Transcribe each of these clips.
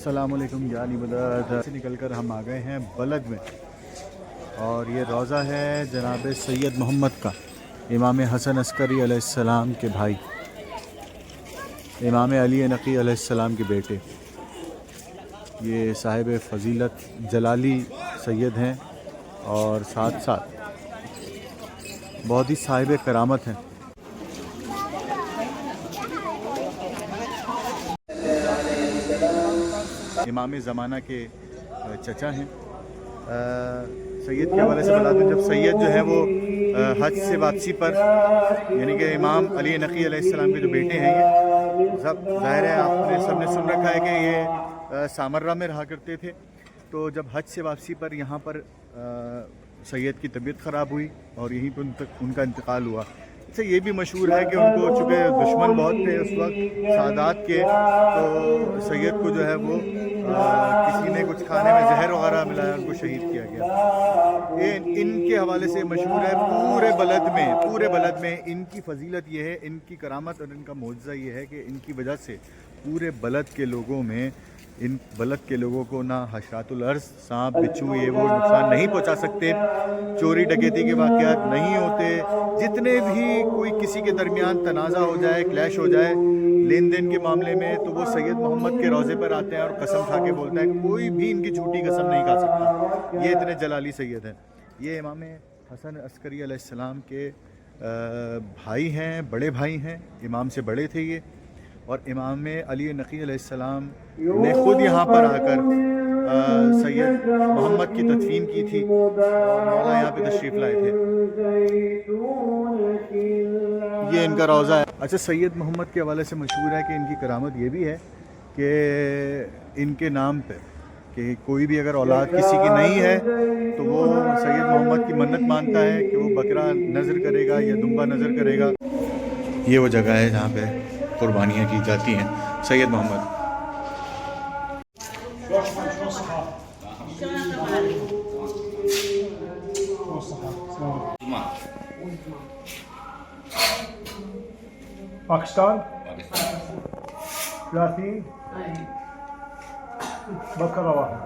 السلام علیکم جانی بدر سے نکل کر ہم آ گئے ہیں بلد میں، اور یہ روضہ ہے جناب سید محمد کا، امام حسن عسکری علیہ السلام کے بھائی، امام علی نقی علیہ السلام کے بیٹے، یہ صاحب فضیلت جلالی سید ہیں اور ساتھ ساتھ بہت ہی صاحب کرامت ہیں۔ امام زمانہ کے چچا ہیں۔ سید کے حوالے سے بتا دیں، جب سید جو ہے وہ حج سے واپسی پر، یعنی کہ امام علی نقی علیہ السلام کے جو بیٹے ہیں، یہ سب ظاہر ہے آپ نے سب نے سن رکھا ہے کہ یہ سامرہ میں رہا کرتے تھے، تو جب حج سے واپسی پر یہاں پر سید کی طبیعت خراب ہوئی اور یہیں پہ ان کا انتقال ہوا۔ اچھا، یہ بھی مشہور ہے کہ ان کو چونکہ دشمن بہت تھے اس وقت سادات کے، تو سید کو جو ہے وہ کسی نے کچھ کھانے میں زہر وغیرہ ملایا، ان کو شہید کیا گیا۔ ان کے حوالے سے مشہور ہے پورے بلد میں ان کی فضیلت یہ ہے، ان کی کرامت اور ان کا معجزہ یہ ہے کہ ان کی وجہ سے پورے بلد کے لوگوں میں، ان بلد کے لوگوں کو نہ حشرات الارض، سانپ بچھو یہ وہ نقصان نہیں پہنچا سکتے، چوری ڈکیتی کے واقعات نہیں ہوتے، جتنے بھی کوئی کسی کے درمیان تنازع ہو جائے، کلیش ہو جائے لین دین کے معاملے میں، تو وہ سید محمد کے روضے پر آتے ہیں اور قسم کھا کے بولتا ہے، کوئی بھی ان کی جھوٹی قسم نہیں کھا سکتا۔ یہ اتنے جلالی سید ہیں۔ یہ امام حسن عسکری علیہ السلام کے بھائی ہیں، بڑے بھائی ہیں، امام سے بڑے تھے یہ، اور امام علی نقی علیہ السلام نے خود یہاں پر آ کر سید محمد کی تدفین کی تھی، اور مولا یہاں پہ تشریف لائے تھے۔ یہ ان کا روضہ ہے۔ اچھا، سید محمد کے حوالے سے مشہور ہے کہ ان کی کرامت یہ بھی ہے کہ ان کے نام پہ کہ کوئی بھی اگر اولاد کسی کی نہیں ہے تو وہ سید محمد کی منت مانتا ہے کہ وہ بکرا نذر کرے گا یا دمبا نذر کرے گا۔ یہ وہ جگہ ہے جہاں پہ قربانیاں کی جاتی ہیں۔ سید محمد پاکستان 30 بکرا واحد۔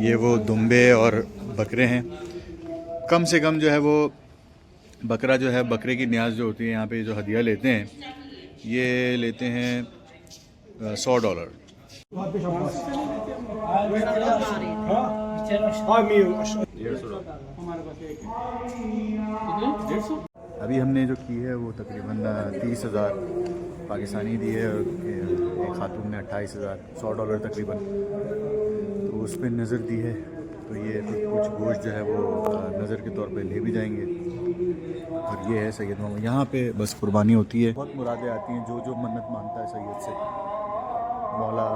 یہ وہ دمبے اور بکرے ہیں، کم سے کم جو ہے وہ بکرا جو ہے، بکرے کی نیاز جو ہوتی ہے یہاں پہ جو ہدیہ لیتے ہیں، یہ لیتے ہیں $100۔ ابھی ہم نے جو کی ہے وہ تقریباً 30,000 پاکستانی دی ہے، اور ایک خاتون نے 28,000، $100 تقریباً، تو اس پہ نظر دی ہے، تو یہ کچھ گوشت جو ہے وہ نظر کے طور پہ لے بھی جائیں گے۔ اور یہ ہے سید محمد، یہاں پہ بس قربانی ہوتی ہے، بہت مرادیں آتی ہیں، جو منت مانتا ہے سید سے مولا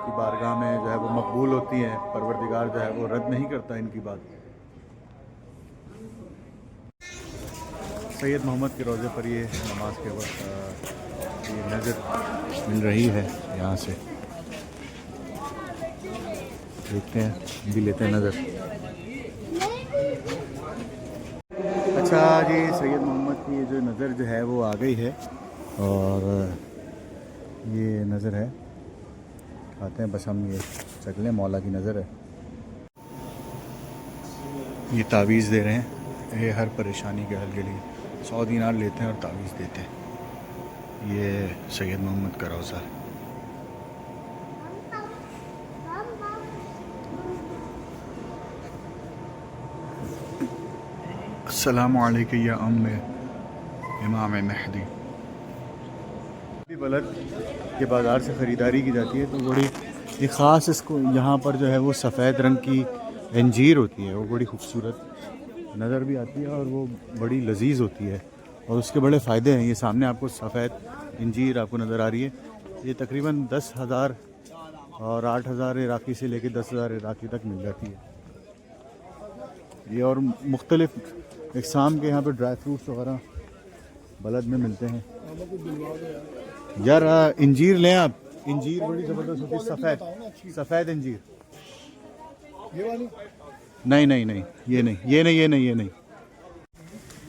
کی بارگاہ میں جو ہے وہ مقبول ہوتی ہیں، پروردگار جو ہے وہ رد نہیں کرتا ان کی بات۔ سید محمد کے روضے پر یہ نماز کے وقت یہ نظر مل رہی ہے، یہاں سے دیکھتے ہیں، بھی لیتے ہیں نظر۔ اچھا جی، سید محمد کی جو نظر جو ہے وہ آ گئی ہے، اور یہ نظر ہے، آتے ہیں بس ہم یہ چک لیں، مولا کی نظر ہے۔ یہ تعویذ دے رہے ہیں، یہ ہر پریشانی کے حل کے لیے 100 دینار لیتے ہیں اور تعویذ دیتے ہیں۔ یہ سید محمد کا روضہ ہے۔ السلام علیکم یا ام امام مہدی۔ بلد کے بازار سے خریداری کی جاتی ہے، تو بڑی ایک خاص اس کو یہاں پر جو ہے وہ سفید رنگ کی انجیر ہوتی ہے، وہ بڑی خوبصورت نظر بھی آتی ہے، اور وہ بڑی لذیذ ہوتی ہے، اور اس کے بڑے فائدے ہیں۔ یہ سامنے آپ کو سفید انجیر آپ کو نظر آ رہی ہے، یہ تقریباً 10,000 اور 8,000 عراقی سے لے کے 10,000 عراقی تک مل جاتی ہے یہ، اور مختلف اقسام کے یہاں پہ ڈرائی فروٹس وغیرہ بلد میں ملتے ہیں۔ یار انجیر لیں آپ، انجیر بڑی زبردست ہوتی ہے، سفید انجیر۔ نہیں نہیں نہیں، یہ نہیں، یہ نہیں، یہ نہیں، یہ نہیں۔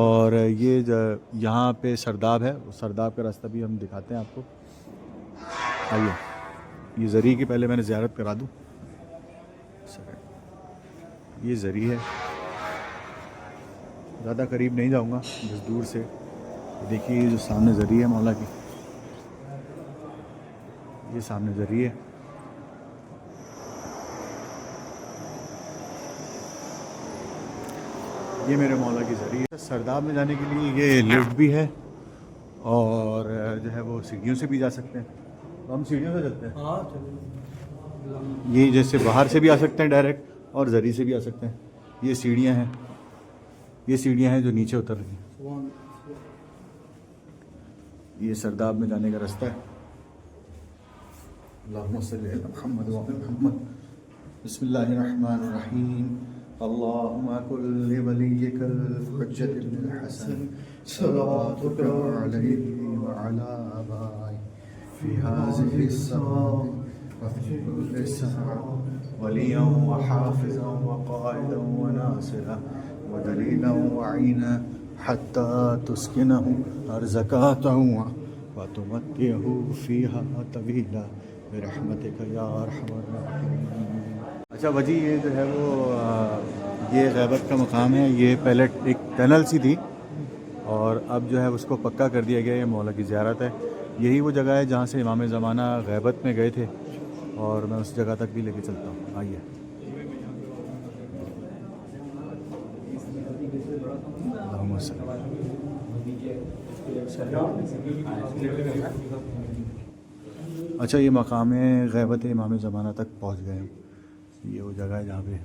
اور یہ یہاں پہ سرداب ہے، اس سرداب کا راستہ بھی ہم دکھاتے ہیں آپ کو. آئیے، یہ زری کی پہلے میں نے زیارت کرا دوں. یہ زری ہے، زیادہ قریب نہیں جاؤں گا، بس دور سے. دیکھیے یہ جو سامنے زری ہے مولا کی، یہ سامنے زری ہے. یہ میرے مولا کی زری ہے. سرداب میں جانے کے لیے یہ لفٹ بھی ہے اور جو ہے وہ سیڑھیوں سے بھی جا سکتے ہیں. تو ہم سیڑھیوں سے چلتے ہیں. ہاں چلو. یہ جیسے باہر سے بھی آ سکتے ہیں ڈائریکٹ اور زری سے بھی آ سکتے ہیں. یہ سیڑھیاں ہیں، یہ سیڑھیاں ہیں جو نیچے اتر رہی ہیں. یہ سرداب میں جانے کا راستہ ہے. اللہم صلی علی محمد و علی محمد. بسم اللہ الرحمن الرحیم. اللہم کن لولیک الحجۃ بن الحسن صلواتک علیہ وعلی آبائہ فی هذه السماء وفی کل ساعة ولیا وحافظا وقائدا وناصرا ودلیلا وعینا حتى تسكنه أرزقك وتمتعه فيها طويلا برحمتك يا أرحم الراحمين. اچھا وجی، یہ جو ہے وہ یہ غیبت کا مقام ہے. یہ پہلے ایک ٹنل سی تھی اور اب جو ہے اس کو پکا کر دیا گیا. یہ مولا کی زیارت ہے. یہی وہ جگہ ہے جہاں سے امام زمانہ غیبت میں گئے تھے اور میں اس جگہ تک بھی لے کے چلتا ہوں. آئیے. اچھا، یہ مقام غیبت امام زمانہ تک پہنچ گئے ہیں. یہ وہ جگہ ہے جہاں پہ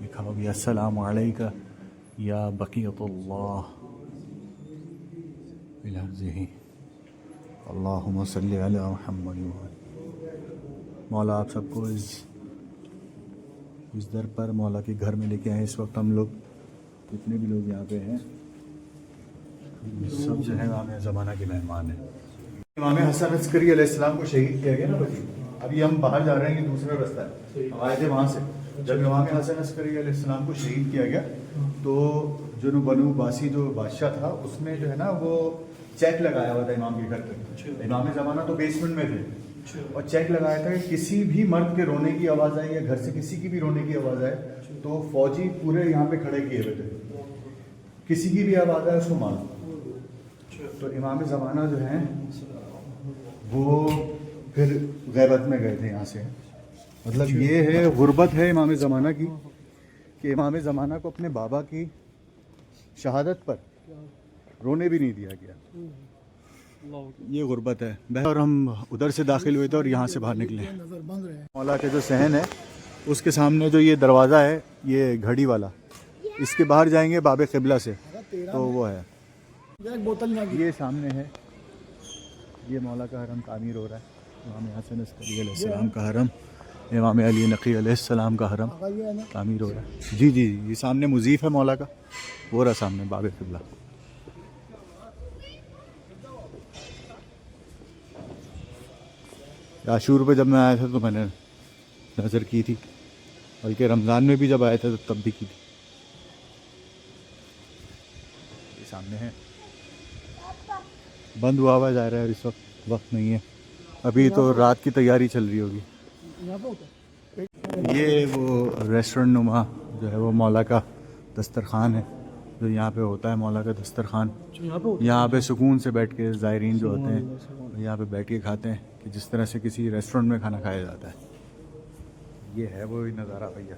لکھا ہو گیا السلام علیکہ یا بقیۃ اللہ فی الارض اللہم صلی علی محمد. مولا آپ سب کو اس در پر مولا کے گھر میں لے کے آئے. اس وقت ہم لوگ جتنے بھی لوگ یہاں پہ ہیں سب جو ہے امام زمانہ کے مہمان ہیں. امام حسن عسکری علیہ السلام کو شہید کیا گیا نا بھائی. ابھی ہم باہر جا رہے ہیں، یہ دوسرا راستہ ہے. ہم آئے تھے وہاں سے. جب امام حسن عسکری علیہ السلام کو شہید کیا گیا تو جو بنو باسی جو بادشاہ تھا اس نے جو ہے نا وہ چیک لگایا ہوا تھا امام کے گھر پہ. امام زمانہ تو بیسمنٹ میں تھے اور چیک لگایا تھا کہ کسی بھی مرد کے رونے کی آواز آئے یا گھر سے کسی کی بھی رونے کی آواز آئے تو فوجی پورے یہاں پہ کھڑے کیے ہوئے تھے. کسی کی بھی آواز آئے اس کو مارو. تو امام زمانہ جو ہیں وہ پھر غیبت میں گئے تھے یہاں سے. مطلب یہ ہے غربت ہے امام زمانہ کی کہ امام زمانہ کو اپنے بابا کی شہادت پر رونے بھی نہیں دیا گیا. یہ غربت ہے. اور ہم ادھر سے داخل ہوئے تھے اور یہاں سے باہر نکلے. مولا کے جو صحن ہے اس کے سامنے جو یہ دروازہ ہے یہ گھڑی والا، اس کے باہر جائیں گے باب قبلہ سے تو وہ ہے. یہ سامنے ہے، یہ مولا کا حرم تعمیر ہو رہا ہے. امام حسن عسکری علیہ السلام کا حرم، امام علی نقی علیہ السلام کا حرم تعمیر ہو رہا ہے. جی جی، یہ سامنے مضیف ہے مولا کا، وہ رہا سامنے باب قبلہ. عاشور پہ جب میں آیا تھا تو میں نے نظر کی تھی، بلکہ رمضان میں بھی جب آئے تھے تو تب بھی کی تھی. یہ سامنے ہے، بند ہوا ہوا جا رہا ہے. اس وقت نہیں ہے، ابھی تو رات کی تیاری چل رہی ہوگی. یہ وہ ریسٹورنٹ نما جو ہے وہ مولا کا دسترخوان ہے جو یہاں پہ ہوتا ہے. مولا کا دسترخوان یہاں پہ سکون سے بیٹھ کے زائرین جو ہوتے ہیں یہاں پہ بیٹھ کے کھاتے ہیں کہ جس طرح سے کسی ریسٹورنٹ میں کھانا کھایا جاتا ہے. یہ ہے وہی نظارہ بھیا.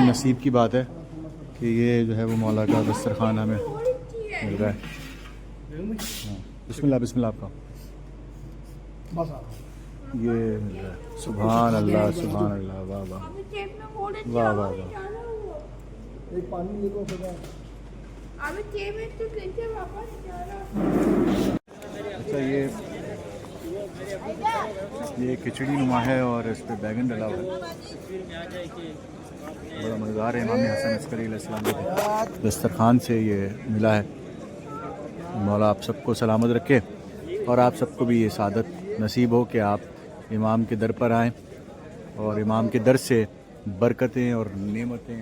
نصیب کی بات ہے کہ یہ جو ہے وہ مولا کا دسترخوان ہمیں مل رہا ہے. بسم اللہ بسم اللہ. آپ کا یہ مل رہا ہے. سبحان اللہ سبحان اللہ. واہ واہ واہ واہ واہ. اچھا، یہ کھچڑی نما ہے اور اس پہ بیگن ڈلا ہوا ہے. بڑا مزیدار ہے. امام حسن عسکری علیہ السلام کے دسترخوان سے یہ ملا ہے. مولا آپ سب کو سلامت رکھے اور آپ سب کو بھی یہ سعادت نصیب ہو کہ آپ امام کے در پر آئیں اور امام کے در سے برکتیں اور نعمتیں